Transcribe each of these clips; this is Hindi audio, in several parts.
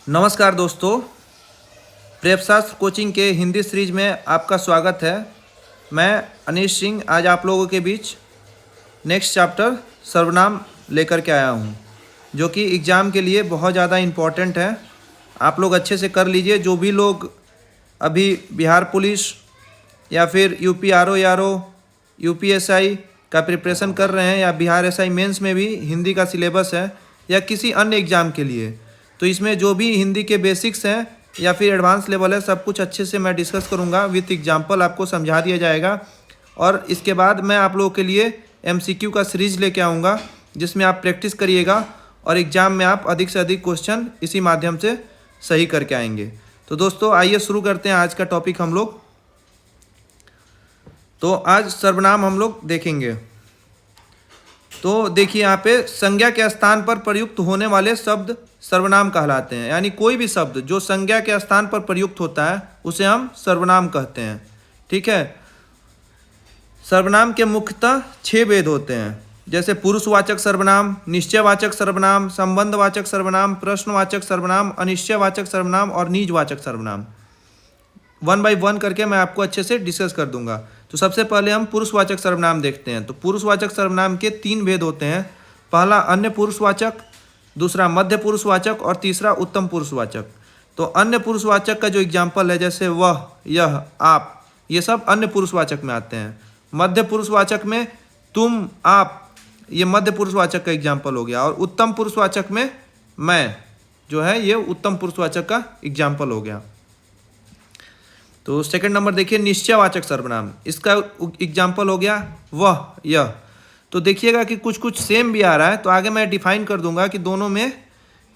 नमस्कार दोस्तों, प्रेपशास्त्र कोचिंग के हिंदी सीरीज में आपका स्वागत है। मैं अनीश सिंह आज आप लोगों के बीच नेक्स्ट चैप्टर सर्वनाम लेकर के आया हूं, जो कि एग्ज़ाम के लिए बहुत ज़्यादा इम्पोर्टेंट है। आप लोग अच्छे से कर लीजिए। जो भी लोग अभी बिहार पुलिस या फिर यूपी आरओ यूपीएसआई का प्रिपरेशन कर रहे हैं या बिहार एसआई मेंस में भी हिंदी का सिलेबस है या किसी अन्य एग्ज़ाम के लिए, तो इसमें जो भी हिंदी के बेसिक्स हैं या फिर एडवांस लेवल है, सब कुछ अच्छे से मैं डिस्कस करूंगा। विथ एग्जांपल आपको समझा दिया जाएगा। और इसके बाद मैं आप लोगों के लिए एमसीक्यू का सीरीज लेके आऊँगा, जिसमें आप प्रैक्टिस करिएगा और एग्ज़ाम में आप अधिक से अधिक क्वेश्चन इसी माध्यम से सही करके आएंगे। तो दोस्तों आइए शुरू करते हैं आज का टॉपिक हम लोग। तो आज सर्वनाम हम लोग देखेंगे। तो देखिए यहाँ पे संज्ञा के स्थान पर प्रयुक्त होने वाले शब्द सर्वनाम कहलाते हैं। यानी कोई भी शब्द जो संज्ञा के स्थान पर प्रयुक्त होता है उसे हम सर्वनाम कहते हैं। ठीक है। सर्वनाम के मुख्यतः 6 भेद होते हैं, जैसे पुरुषवाचक सर्वनाम, निश्चयवाचक सर्वनाम, संबंधवाचक सर्वनाम, प्रश्नवाचक सर्वनाम, अनिश्चयवाचक सर्वनाम और निजवाचक सर्वनाम। 1 बाय 1 करके मैं आपको अच्छे से डिस्कस कर दूंगा। तो सबसे पहले हम पुरुषवाचक सर्वनाम देखते हैं। तो पुरुषवाचक सर्वनाम के 3 भेद होते हैं। पहला अन्य पुरुषवाचक, दूसरा मध्य पुरुषवाचक और तीसरा उत्तम पुरुषवाचक। तो अन्य पुरुषवाचक का जो एग्जाम्पल है, जैसे वह, यह, आप, ये सब अन्य पुरुषवाचक में आते हैं। मध्य पुरुषवाचक में तुम, आप, ये मध्य पुरुषवाचक का एग्जाम्पल हो गया। और उत्तम पुरुषवाचक में मैं, जो है ये उत्तम पुरुषवाचक का एग्जाम्पल हो गया। तो सेकंड नंबर देखिए निश्चयवाचक सर्वनाम, इसका एग्जाम्पल हो गया वह, यह। तो देखिएगा कि कुछ कुछ सेम भी आ रहा है, तो आगे मैं डिफाइन कर दूंगा कि दोनों में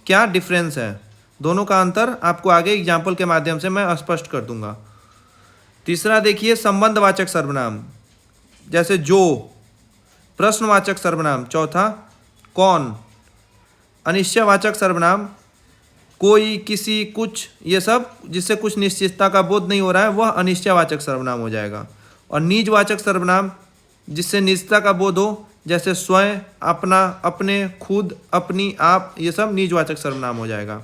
क्या डिफरेंस है। दोनों का अंतर आपको आगे एग्जाम्पल के माध्यम से मैं स्पष्ट कर दूंगा। तीसरा देखिए संबंधवाचक सर्वनाम, जैसे जो। प्रश्नवाचक सर्वनाम चौथा, कौन। अनिश्चयवाचक सर्वनाम कोई, किसी, कुछ, ये सब जिससे कुछ निश्चितता का बोध नहीं हो रहा है, वह अनिश्चयवाचक सर्वनाम हो जाएगा। और निजवाचक सर्वनाम जिससे निजता का बोध हो, जैसे स्वयं, अपना, अपने, खुद, अपनी, आप, ये सब निजवाचक सर्वनाम हो जाएगा।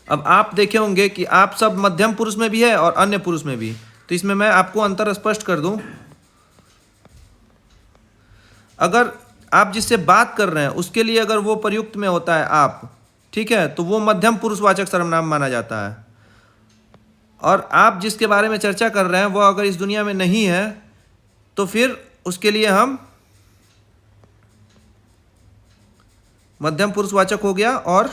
अब आप देखे होंगे कि आप सब मध्यम पुरुष में भी है और अन्य पुरुष में भी। तो इसमें मैं आपको अंतर स्पष्ट कर दूं। अगर आप जिससे बात कर रहे हैं उसके लिए अगर वो प्रयुक्त में होता है आप, ठीक है, तो वो मध्यम पुरुषवाचक सर्वनाम माना जाता है। और आप जिसके बारे में चर्चा कर रहे हैं वो अगर इस दुनिया में नहीं है तो फिर उसके लिए हम मध्यम पुरुषवाचक हो गया। और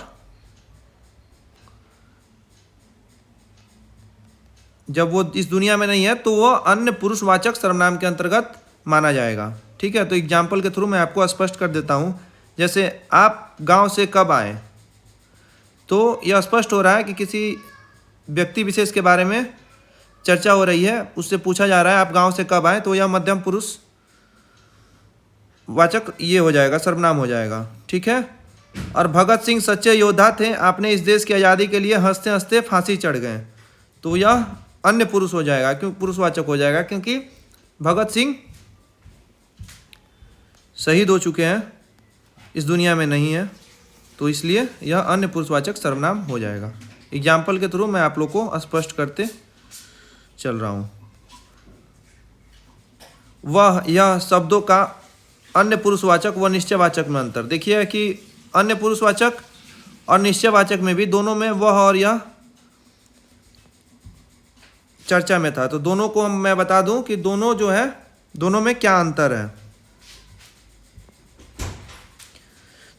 जब वो इस दुनिया में नहीं है तो वो अन्य पुरुषवाचक सर्वनाम के अंतर्गत माना जाएगा। ठीक है। तो एग्जाम्पल के थ्रू मैं आपको स्पष्ट कर देता हूं। जैसे आप गांव से कब आए, तो यह स्पष्ट हो रहा है कि किसी व्यक्ति विशेष के बारे में चर्चा हो रही है, उससे पूछा जा रहा है आप गांव से कब आए, तो यह मध्यम पुरुष वाचक ये हो जाएगा, सर्वनाम हो जाएगा। ठीक है। और भगत सिंह सच्चे योद्धा थे, आपने इस देश की आज़ादी के लिए हंसते हंसते फांसी चढ़ गए, तो यह अन्य पुरुष हो जाएगा, क्यों पुरुषवाचक हो जाएगा, क्योंकि भगत सिंह शहीद हो चुके हैं, इस दुनिया में नहीं है, तो इसलिए यह अन्य पुरुषवाचक सर्वनाम हो जाएगा। एग्जाम्पल के थ्रू मैं आप लोग को स्पष्ट करते चल रहा हूँ। वह, यह शब्दों का अन्य पुरुषवाचक व निश्चयवाचक में अंतर देखिए कि अन्य पुरुषवाचक और निश्चयवाचक में भी दोनों में वह और यह चर्चा में था। तो दोनों को मैं बता दूं कि दोनों जो है, दोनों में क्या अंतर है।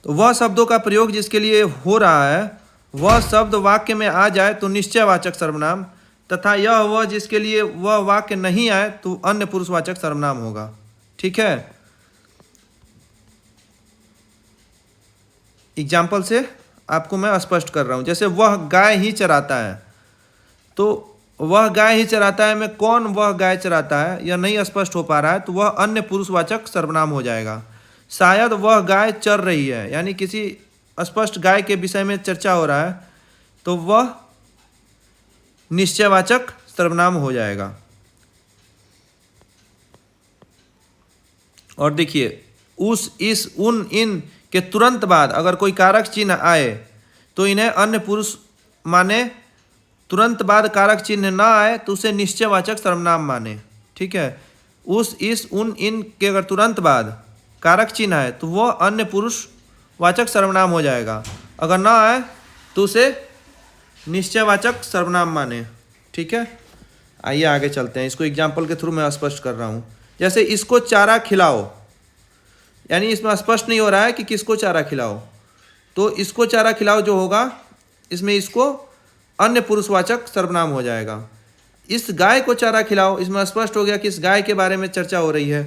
तो वह शब्दों का प्रयोग जिसके लिए हो रहा है वह शब्द वाक्य में आ जाए तो निश्चयवाचक सर्वनाम, तथा यह वह जिसके लिए वह वाक्य नहीं आए तो अन्य पुरुषवाचक सर्वनाम होगा। ठीक है। एग्जाम्पल से आपको मैं स्पष्ट कर रहा हूं। जैसे वह गाय ही चराता है, तो वह गाय ही चराता है में कौन वह गाय चराता है यह नहीं स्पष्ट हो पा रहा है, तो वह अन्य पुरुषवाचक सर्वनाम हो जाएगा। शायद वह गाय चर रही है, यानी किसी स्पष्ट गाय के विषय में चर्चा हो रहा है, तो वह निश्चयवाचक सर्वनाम हो जाएगा। और देखिए उस, इस, उन, इन के तुरंत बाद अगर कोई कारक चिन्ह आए तो इन्हें अन्य पुरुष माने, तुरंत बाद कारक चिन्ह ना आए तो उसे निश्चयवाचक सर्वनाम माने। ठीक है, उस, इस, उन, इन के अगर तुरंत बाद कारक चिन्ह आए तो वह अन्य पुरुष वाचक सर्वनाम हो जाएगा, अगर ना आए तो उसे निश्चयवाचक सर्वनाम माने। ठीक है, आइए आगे चलते हैं। इसको एग्जाम्पल के थ्रू मैं स्पष्ट कर रहा हूँ। जैसे इसको चारा खिलाओ, यानी इसमें स्पष्ट नहीं हो रहा है कि किसको चारा खिलाओ, तो इसको चारा खिलाओ जो होगा इसमें इसको अन्य पुरुषवाचक सर्वनाम हो जाएगा। इस गाय को चारा खिलाओ, इसमें स्पष्ट हो गया कि इस गाय के बारे में चर्चा हो रही है,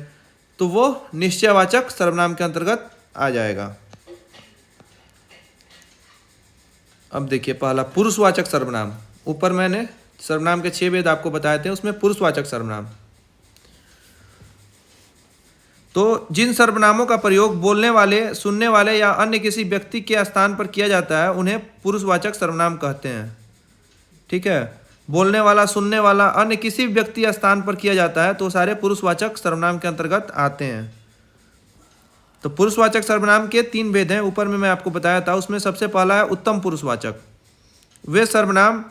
तो वो निश्चयवाचक सर्वनाम के अंतर्गत आ जाएगा। अब देखिए पहला पुरुषवाचक सर्वनाम। ऊपर मैंने सर्वनाम के 6 भेद आपको बताए थे, उसमें पुरुषवाचक सर्वनाम। तो जिन सर्वनामों का प्रयोग बोलने वाले, सुनने वाले या अन्य किसी व्यक्ति के स्थान पर किया जाता है उन्हें पुरुषवाचक सर्वनाम कहते हैं। ठीक है, बोलने वाला, सुनने वाला, अन्य किसी व्यक्ति या स्थान पर किया जाता है तो सारे पुरुषवाचक सर्वनाम के अंतर्गत आते हैं। तो पुरुषवाचक सर्वनाम के 3 भेद हैं, ऊपर में मैं आपको बताया था। उसमें सबसे पहला है उत्तम पुरुषवाचक। वे सर्वनाम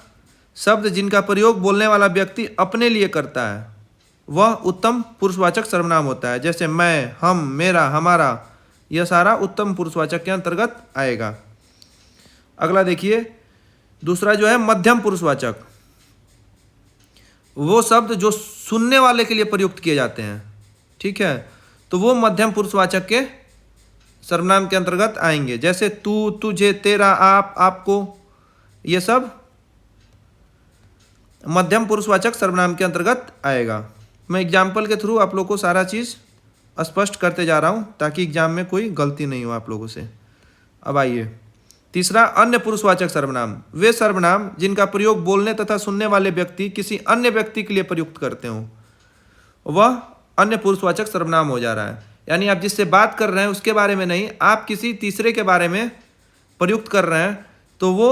शब्द जिनका प्रयोग बोलने वाला व्यक्ति अपने लिए करता है वह उत्तम पुरुषवाचक सर्वनाम होता है। जैसे मैं, हम, मेरा, हमारा, यह सारा उत्तम पुरुषवाचक के अंतर्गत आएगा। अगला देखिए, दूसरा जो है मध्यम पुरुषवाचक। वो शब्द जो सुनने वाले के लिए प्रयुक्त किए जाते हैं। ठीक है, तो वो मध्यम पुरुषवाचक के सर्वनाम के अंतर्गत आएंगे। जैसे तू, तुझे, तेरा, आप, आपको, ये सब मध्यम पुरुषवाचक सर्वनाम के अंतर्गत आएगा। मैं एग्जाम्पल के थ्रू आप लोगों को सारा चीज़ स्पष्ट करते जा रहा हूँ ताकि एग्जाम में कोई गलती नहीं हो आप लोगों से। अब आइए तीसरा, अन्य पुरुषवाचक सर्वनाम। वे सर्वनाम जिनका प्रयोग बोलने तथा सुनने वाले व्यक्ति किसी अन्य व्यक्ति के लिए प्रयुक्त करते हों वह अन्य पुरुषवाचक सर्वनाम हो जा रहा है। यानी आप जिससे बात कर रहे हैं उसके बारे में नहीं, आप किसी तीसरे के बारे में प्रयुक्त कर रहे हैं तो वो,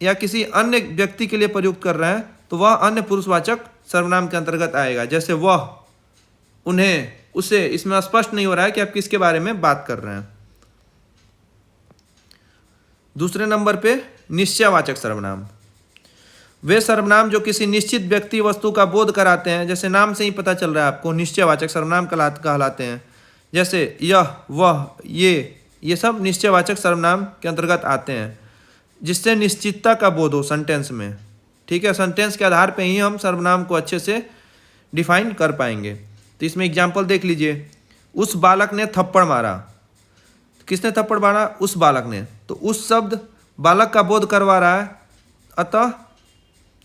या किसी अन्य व्यक्ति के लिए प्रयुक्त कर रहे हैं तो वह अन्य पुरुषवाचक सर्वनाम के अंतर्गत आएगा। जैसे वह, उन्हें, उसे, इसमें स्पष्ट नहीं हो रहा है कि आप किसके बारे में बात कर रहे हैं। दूसरे नंबर पे निश्चयवाचक सर्वनाम। वे सर्वनाम जो किसी निश्चित व्यक्ति, वस्तु का बोध कराते हैं, जैसे नाम से ही पता चल रहा है आपको, निश्चयवाचक सर्वनाम कहलाते हैं। जैसे यह, वह, ये सब निश्चयवाचक सर्वनाम के अंतर्गत आते हैं, जिससे निश्चितता का बोध हो सेंटेंस में। ठीक है, सेंटेंस के आधार पे ही हम सर्वनाम को अच्छे से डिफाइन कर पाएंगे। तो इसमें एग्जाम्पल देख लीजिए, उस बालक ने थप्पड़ मारा। किसने थप्पड़ मारा? उस बालक ने। तो उस शब्द बालक का बोध करवा रहा है, अतः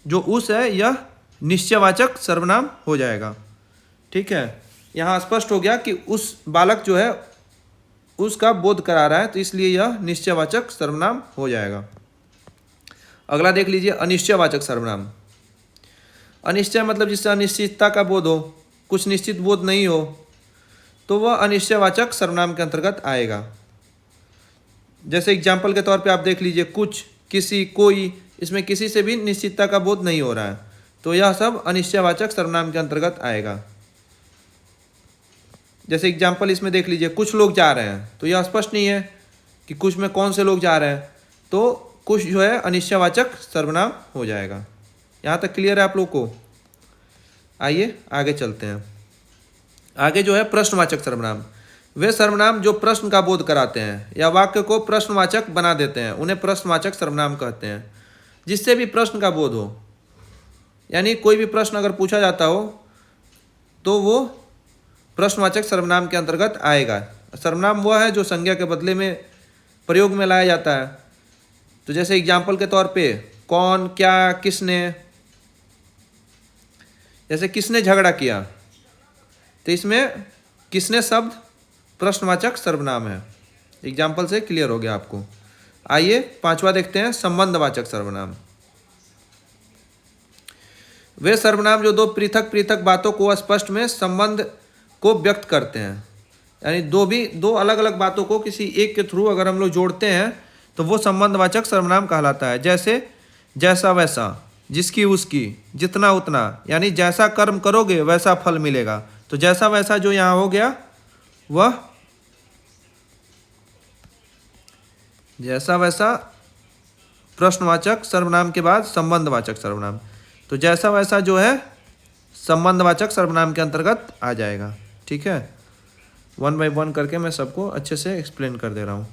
जो उस है यह निश्चयवाचक सर्वनाम हो जाएगा। ठीक है, यहाँ स्पष्ट हो गया कि उस बालक जो है उसका बोध करा रहा है, तो इसलिए यह निश्चयवाचक सर्वनाम हो जाएगा। अगला देख लीजिए, अनिश्चयवाचक सर्वनाम। अनिश्चय मतलब जिससे अनिश्चितता का बोध हो, कुछ निश्चित बोध नहीं हो, तो वह अनिश्चयवाचक सर्वनाम के अंतर्गत आएगा। जैसे एग्जाम्पल के तौर पे आप देख लीजिए, कुछ, किसी, कोई, इसमें किसी से भी निश्चितता का बोध नहीं हो रहा है, तो यह सब अनिश्चयवाचक सर्वनाम के अंतर्गत आएगा। जैसे एग्जाम्पल इसमें देख लीजिए, कुछ लोग जा रहे हैं, तो यह स्पष्ट नहीं है कि कुछ में कौन से लोग जा रहे हैं, तो कुछ जो है अनिश्चयवाचक सर्वनाम हो जाएगा। यहाँ तक क्लियर है आप लोग को? आइए आगे चलते हैं। आगे जो है प्रश्नवाचक सर्वनाम। वे सर्वनाम जो प्रश्न का बोध कराते हैं या वाक्य को प्रश्नवाचक बना देते हैं उन्हें प्रश्नवाचक सर्वनाम कहते हैं। जिससे भी प्रश्न का बोध हो, यानी कोई भी प्रश्न अगर पूछा जाता हो तो वो प्रश्नवाचक सर्वनाम के अंतर्गत आएगा। सर्वनाम वह है जो संज्ञा के बदले में प्रयोग में लाया जाता है। तो जैसे एग्जाम्पल के तौर पे कौन, क्या, किसने। जैसे किसने झगड़ा किया, तो इसमें किसने शब्द प्रश्नवाचक सर्वनाम है। एग्जाम्पल से क्लियर हो गया आपको। आइए पांचवा देखते हैं, संबंधवाचक सर्वनाम। वे सर्वनाम जो दो पृथक पृथक बातों को स्पष्ट में संबंध को व्यक्त करते हैं, यानी दो अलग अलग बातों को किसी एक के थ्रू अगर हम लोग जोड़ते हैं तो वो संबंधवाचक सर्वनाम कहलाता है। जैसे जैसा वैसा, जिसकी उसकी, जितना उतना, यानी जैसा कर्म करोगे वैसा फल मिलेगा। तो जैसा वैसा जो यहाँ हो गया वह जैसा वैसा प्रश्नवाचक सर्वनाम के बाद संबंधवाचक सर्वनाम। तो जैसा वैसा जो है संबंधवाचक सर्वनाम के अंतर्गत आ जाएगा। ठीक है, 1 बाय 1 करके मैं सबको अच्छे से एक्सप्लेन कर दे रहा हूँ।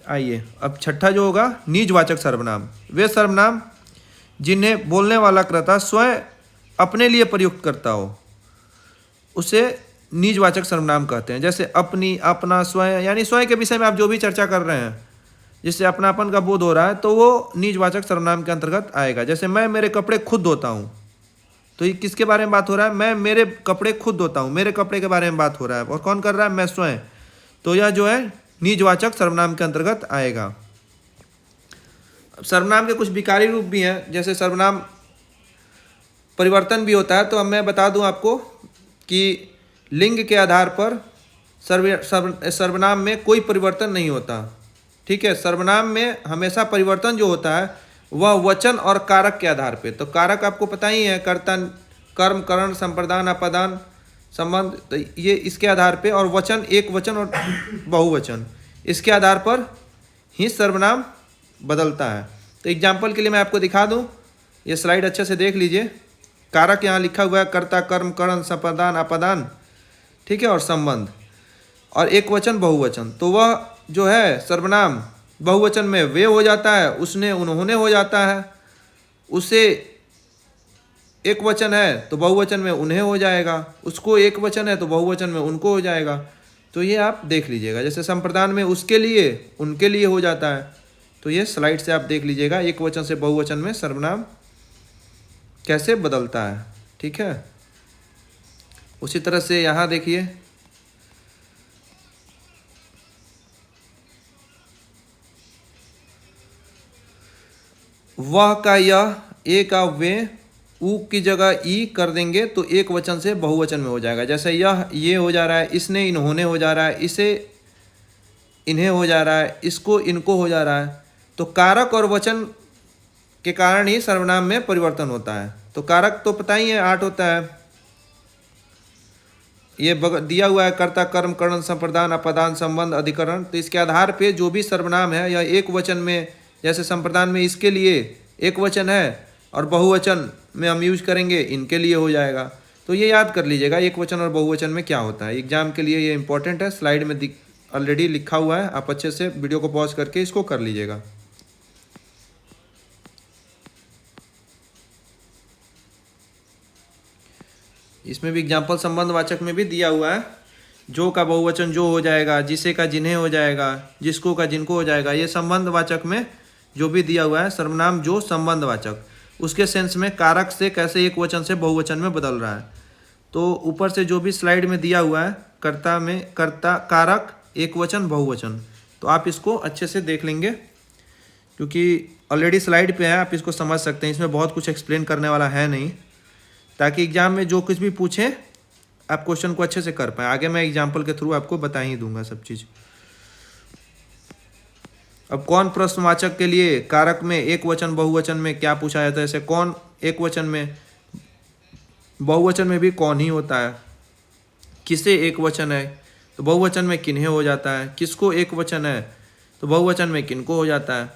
आइए अब छठा जो होगा निजवाचक सर्वनाम। वे सर्वनाम जिन्हें बोलने वाला कर्ता स्वयं अपने लिए प्रयुक्त करता हो उसे निजवाचक सर्वनाम कहते हैं। जैसे अपनी, अपना, स्वयं, यानी स्वयं के विषय में आप जो भी चर्चा कर रहे हैं जिससे अपनापन का बोध हो रहा है तो वो निजवाचक सर्वनाम के अंतर्गत आएगा। जैसे मैं मेरे कपड़े खुद धोता हूँ, तो ये किसके बारे में बात हो रहा है? मैं मेरे कपड़े खुद धोता हूँ, मेरे कपड़े के बारे में बात हो रहा है। और कौन कर रहा है? मैं स्वयं। तो यह जो है निजवाचक सर्वनाम के अंतर्गत आएगा। सर्वनाम के कुछ विकारी रूप भी हैं, जैसे सर्वनाम परिवर्तन भी होता है। तो अब मैं बता दूं आपको कि लिंग के आधार पर सर्वनाम में कोई परिवर्तन नहीं होता। ठीक है, सर्वनाम में हमेशा परिवर्तन जो होता है वह वचन और कारक के आधार पे। तो कारक आपको पता ही है, कर्ता, कर्म, करण, संप्रदान, अपादान, संबंध, तो ये इसके आधार पे, और वचन एक वचन और बहुवचन, इसके आधार पर ही सर्वनाम बदलता है। तो एग्जाम्पल के लिए मैं आपको दिखा दूं, ये स्लाइड अच्छे से देख लीजिए। कारक यहाँ लिखा हुआ है कर्ता, कर्म, करण, संप्रदान, अपादान, ठीक है, और संबंध, और एक वचन बहुवचन। तो वह जो है सर्वनाम बहुवचन में वे हो जाता है, उसने, उन्होंने हो जाता है, उसे एक वचन है तो बहुवचन में उन्हें हो जाएगा, उसको एक वचन है तो बहुवचन में उनको हो जाएगा। तो ये आप देख लीजिएगा। जैसे संप्रदान में उसके लिए, उनके लिए हो जाता है। तो ये स्लाइड से आप देख लीजिएगा एक वचन से बहुवचन में सर्वनाम कैसे बदलता है। ठीक है, उसी तरह से यहाँ देखिए, वह का यह, ए का वे, ऊ की जगह ई कर देंगे तो एक वचन से बहुवचन में हो जाएगा। जैसे यह ये हो जा रहा है, इसने इन्होंने हो जा रहा है, इसे इन्हें हो जा रहा है, इसको इनको हो जा रहा है। तो कारक और वचन के कारण ही सर्वनाम में परिवर्तन होता है। तो कारक तो पता ही है 8 होता है, ये दिया हुआ है कर्ता, कर्म, करण, संप्रदान, अपादान, संबंध, अधिकरण। तो इसके आधार पे जो भी सर्वनाम है यह एक वचन में, जैसे संप्रदान में इसके लिए एक वचन है और बहुवचन में हम यूज करेंगे इनके लिए हो जाएगा। तो ये याद कर लीजिएगा एक वचन और बहुवचन में क्या होता है। एग्जाम के लिए ये इंपॉर्टेंट है, स्लाइड में ऑलरेडी लिखा हुआ है, आप अच्छे से वीडियो को पॉज करके इसको कर लीजिएगा। इसमें भी एग्जाम्पल संबंधवाचक में भी दिया हुआ है, जो का बहुवचन जो हो जाएगा, जिसे का जिन्हें हो जाएगा, जिसको का जिनको हो जाएगा। ये संबंधवाचक में जो भी दिया हुआ है सर्वनाम जो संबंधवाचक, उसके सेंस में कारक से कैसे एक वचन से बहुवचन में बदल रहा है। तो ऊपर से जो भी स्लाइड में दिया हुआ है, कर्ता में कर्ता, कारक, एक वचन, बहुवचन, तो आप इसको अच्छे से देख लेंगे क्योंकि ऑलरेडी स्लाइड पे है, आप इसको समझ सकते हैं। इसमें बहुत कुछ एक्सप्लेन करने वाला है नहीं, ताकि एग्जाम में जो कुछ भी पूछें आप क्वेश्चन को अच्छे से कर पाएँ। आगे मैं एग्जाम्पल के थ्रू आपको बता ही दूंगा सब चीज़। अब कौन प्रश्नवाचक के लिए कारक में एक वचन बहुवचन में क्या पूछा जाता है, जैसे कौन एक वचन में, बहुवचन में भी कौन ही होता है, किसे एक वचन है तो बहुवचन में किन्हें हो जाता है, किसको एक वचन है तो बहुवचन में किनको हो जाता है।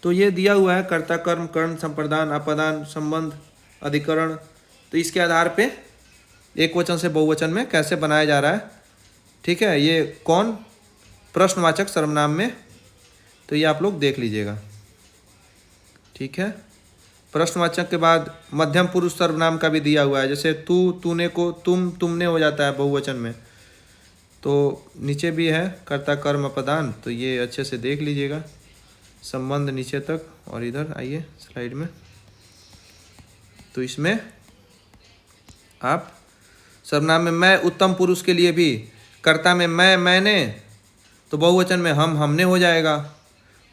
तो ये दिया हुआ है कर्ता, कर्म, करण, संप्रदान, अपादान, संबंध, अधिकरण। तो इसके आधार पे एक वचन से बहुवचन में कैसे बनाया जा रहा है। ठीक है, ये कौन प्रश्नवाचक सर्वनाम में, तो ये आप लोग देख लीजिएगा। ठीक है, प्रश्नवाचक के बाद मध्यम पुरुष सर्वनाम का भी दिया हुआ है, जैसे तू, तूने को तुम, तुमने हो जाता है बहुवचन में। तो नीचे भी है कर्ता, कर्म, अपादान, तो ये अच्छे से देख लीजिएगा, संबंध नीचे तक। और इधर आइए स्लाइड में, तो इसमें आप सर्वनाम में मैं, उत्तम पुरुष के लिए भी कर्ता में मैं, मैंने, तो बहुवचन में हम, हमने हो जाएगा।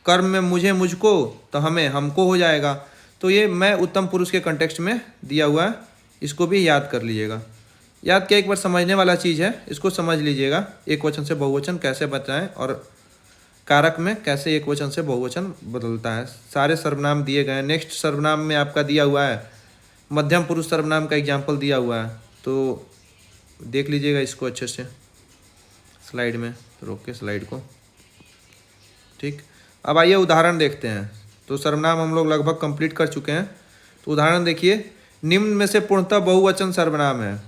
कर्म में मुझे, मुझको, तो हमें, हमको हो जाएगा। तो ये मैं उत्तम पुरुष के कंटेक्स्ट में दिया हुआ है, इसको भी याद कर लीजिएगा। याद क्या, एक बार समझने वाला चीज़ है, इसको समझ लीजिएगा। एक वचन से बहुवचन कैसे बताएं और कारक में कैसे एक वचन से बहुवचन बदलता है, सारे सर्वनाम दिए गए हैं। नेक्स्ट सर्वनाम में आपका दिया हुआ है मध्यम पुरुष सर्वनाम का एग्जाम्पल दिया हुआ है, तो देख लीजिएगा इसको अच्छे से स्लाइड में। तो रोक के स्लाइड को, ठीक। अब आइए उदाहरण देखते हैं। तो सर्वनाम हम लोग लगभग कंप्लीट कर चुके हैं। तो उदाहरण देखिए, निम्न में से पूर्णतः बहुवचन सर्वनाम है।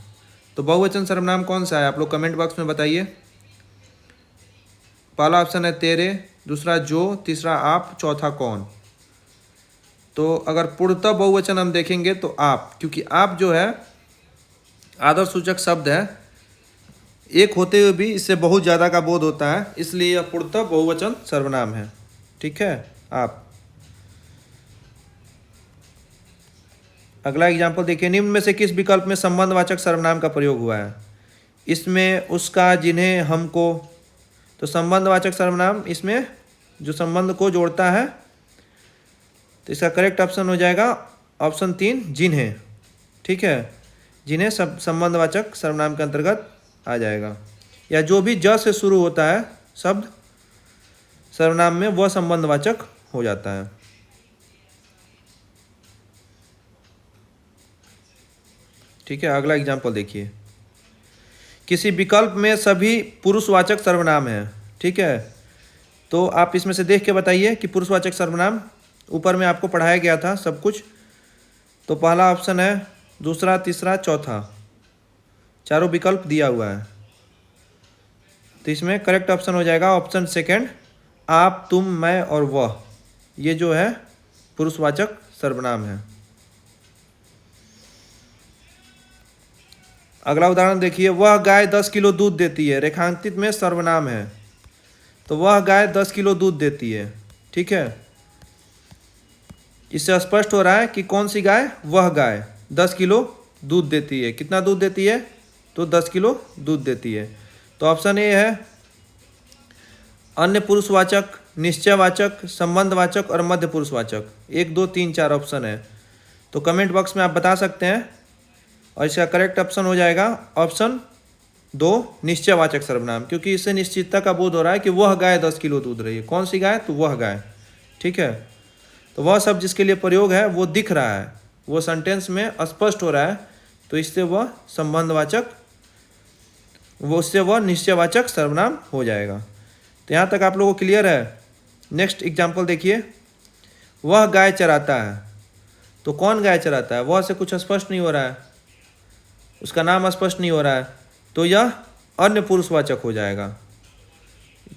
तो बहुवचन सर्वनाम कौन सा है, आप लोग कमेंट बॉक्स में बताइए। पहला ऑप्शन है तेरे, दूसरा जो, तीसरा आप, चौथा कौन। तो अगर पूर्णतः बहुवचन हम देखेंगे तो आप, क्योंकि आप जो है आदर सूचक शब्द है, एक होते हुए भी इससे बहुत ज़्यादा का बोध होता है, इसलिए यह पूर्णतः बहुवचन सर्वनाम है। ठीक है। आप अगला एग्जाम्पल देखिए, निम्न में से किस विकल्प में संबंधवाचक सर्वनाम का प्रयोग हुआ है। इसमें उसका, जिन्हें, हमको। तो संबंधवाचक सर्वनाम इसमें जो संबंध को जोड़ता है, तो इसका करेक्ट ऑप्शन हो जाएगा ऑप्शन 3, जिन्हें। ठीक है, जिन्हें सब संबंधवाचक सर्वनाम के अंतर्गत आ जाएगा, या जो भी ज से शुरू होता है शब्द सर्वनाम में वह संबंधवाचक हो जाता है। ठीक है। अगला एग्जाम्पल देखिए, किसी विकल्प में सभी पुरुषवाचक सर्वनाम है। ठीक है, तो आप इसमें से देख के बताइए कि पुरुषवाचक सर्वनाम, ऊपर में आपको पढ़ाया गया था सब कुछ। तो पहला ऑप्शन है, दूसरा, तीसरा, चौथा, चारों विकल्प दिया हुआ है। तो इसमें करेक्ट ऑप्शन हो जाएगा ऑप्शन सेकंड, आप, तुम, मैं और वह। ये जो है पुरुषवाचक सर्वनाम है। अगला उदाहरण देखिए, वह गाय 10 किलो दूध देती है। रेखांकित में सर्वनाम है, तो वह गाय 10 किलो दूध देती है। ठीक है, इससे स्पष्ट हो रहा है कि कौन सी गाय, वह गाय 10 किलो दूध देती है। कितना दूध देती है, तो 10 किलो दूध देती है। तो ऑप्शन ए है अन्य पुरुषवाचक, निश्चयवाचक, संबंधवाचक और मध्य पुरुषवाचक। 1, 2, 3, 4 ऑप्शन है। तो कमेंट बॉक्स में आप बता सकते हैं, और इसका करेक्ट ऑप्शन हो जाएगा ऑप्शन 2, निश्चयवाचक सर्वनाम, क्योंकि इससे निश्चितता का बोध हो रहा है कि वह गाय 10 किलो दूध रही है। कौन सी गाय, तो वह गाय। ठीक है, तो वह शब्द जिसके लिए प्रयोग है वो दिख रहा है, वो सेंटेंस में स्पष्ट हो रहा है, तो इससे वह संबंधवाचक, वो उससे वह निश्चयवाचक सर्वनाम हो जाएगा। तो यहाँ तक आप लोगों को क्लियर है। नेक्स्ट एग्जाम्पल देखिए, वह गाय चराता है। तो कौन गाय चराता है, वह से कुछ स्पष्ट नहीं हो रहा है, उसका नाम स्पष्ट नहीं हो रहा है, तो यह अन्य पुरुषवाचक हो जाएगा।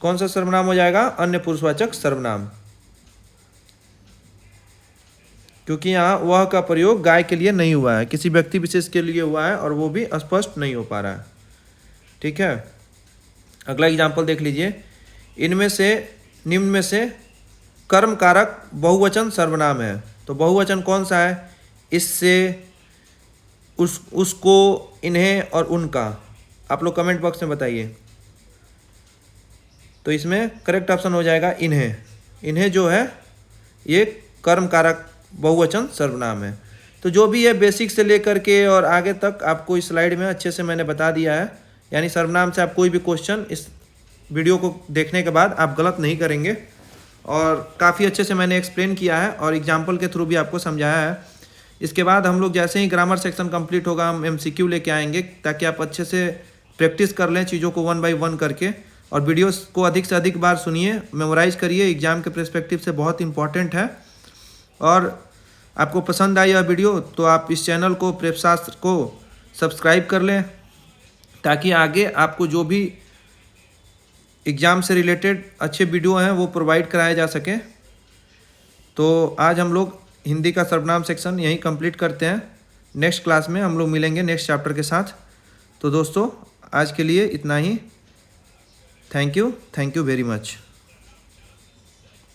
कौन सा सर्वनाम हो जाएगा, अन्य पुरुषवाचक सर्वनाम, क्योंकि यहाँ वह का प्रयोग गाय के लिए नहीं हुआ है, किसी व्यक्ति विशेष के लिए हुआ है, और वो भी स्पष्ट नहीं हो पा रहा है। ठीक है। अगला एग्जाम्पल देख लीजिए, इनमें से, निम्न में से कर्म कारक बहुवचन सर्वनाम है। तो बहुवचन कौन सा है, इससे, उसको, इन्हें और उनका। आप लोग कमेंट बॉक्स में बताइए। तो इसमें करेक्ट ऑप्शन हो जाएगा इन्हें। इन्हें जो है ये कर्म कारक बहुवचन सर्वनाम है। तो जो भी है बेसिक से लेकर के और आगे तक आपको इस स्लाइड में अच्छे से मैंने बता दिया है, यानी सर्वनाम से आप कोई भी क्वेश्चन इस वीडियो को देखने के बाद आप गलत नहीं करेंगे, और काफ़ी अच्छे से मैंने एक्सप्लेन किया है और एग्जाम्पल के थ्रू भी आपको समझाया है। इसके बाद हम लोग जैसे ही ग्रामर सेक्शन कंप्लीट होगा, हम MCQ लेके आएंगे, ताकि आप अच्छे से प्रैक्टिस कर लें चीज़ों को 1 बाय 1 करके, और वीडियोस को अधिक से अधिक बार सुनिए, मेमोराइज करिए, एग्जाम के पर्सपेक्टिव से बहुत इंपॉर्टेंट है। और आपको पसंद आई यह वीडियो तो आप इस चैनल को, प्रेपशास्त्र को सब्सक्राइब कर लें, ताकि आगे आपको जो भी एग्ज़ाम से रिलेटेड अच्छे वीडियो हैं वो प्रोवाइड कराए जा सकें। तो आज हम लोग हिंदी का सर्वनाम सेक्शन यहीं कंप्लीट करते हैं। नेक्स्ट क्लास में हम लोग मिलेंगे नेक्स्ट चैप्टर के साथ। तो दोस्तों आज के लिए इतना ही। Thank you very much.